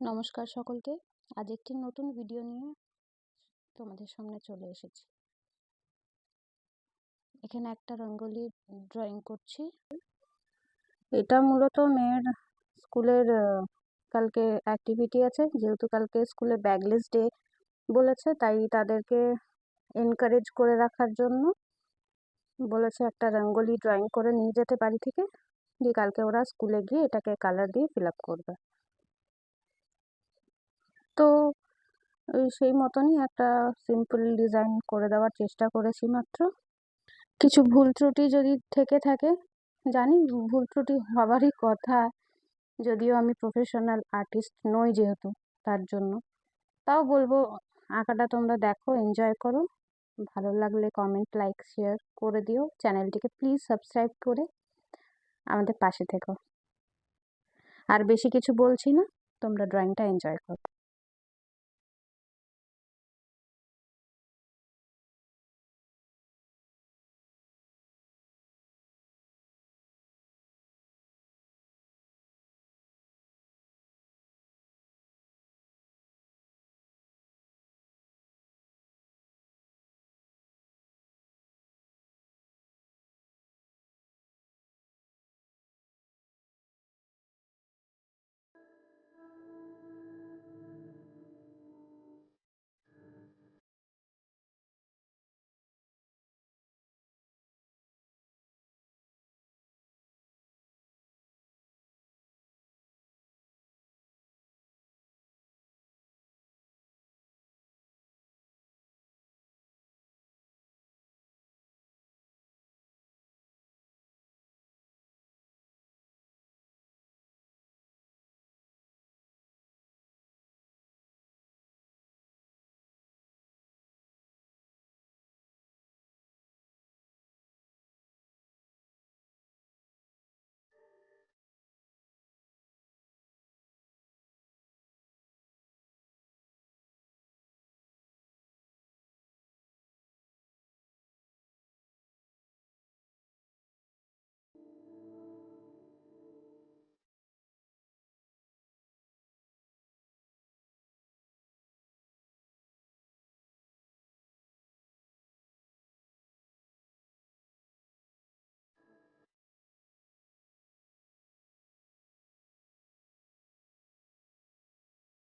নমস্কার সকলকে। আজ একটি নতুন ভিডিও নিয়ে তোমাদের সামনে চলে এসেছি। এখানে একটা রঙ্গোলি ড্রয়িং করছি। এটা মূলত মেয়ের স্কুলের কালকে অ্যাক্টিভিটি আছে, যেহেতু কালকে স্কুলে ব্যাগলেস ডে বলেছে, তাই তাদেরকে এনকারেজ করে রাখার জন্য বলেছে একটা রঙ্গোলি ড্রয়িং করে নিয়ে যেতে বাড়ি থেকে, দিয়ে কালকে ওরা স্কুলে গিয়ে এটাকে কালার দিয়ে ফিল আপ করবে। তো সেই মতনই একটা সিম্পল ডিজাইন করে দেওয়ার চেষ্টা করেছি মাত্র। কিছু ভুল ত্রুটি যদি থেকে থাকে, জানি ভুল ত্রুটি হবারই কথা, যদিও আমি প্রফেশনাল আর্টিস্ট নই যেহেতু, তার জন্য তাও বলবো আঁকাটা তোমরা দেখো, এনজয় করো। ভালো লাগলে কমেন্ট, লাইক, শেয়ার করে দিও। চ্যানেলটিকে প্লিজ সাবস্ক্রাইব করে আমাদের পাশে থেকো। আর বেশি কিছু বলছি না, তোমরা ড্রয়িংটা এনজয় করো।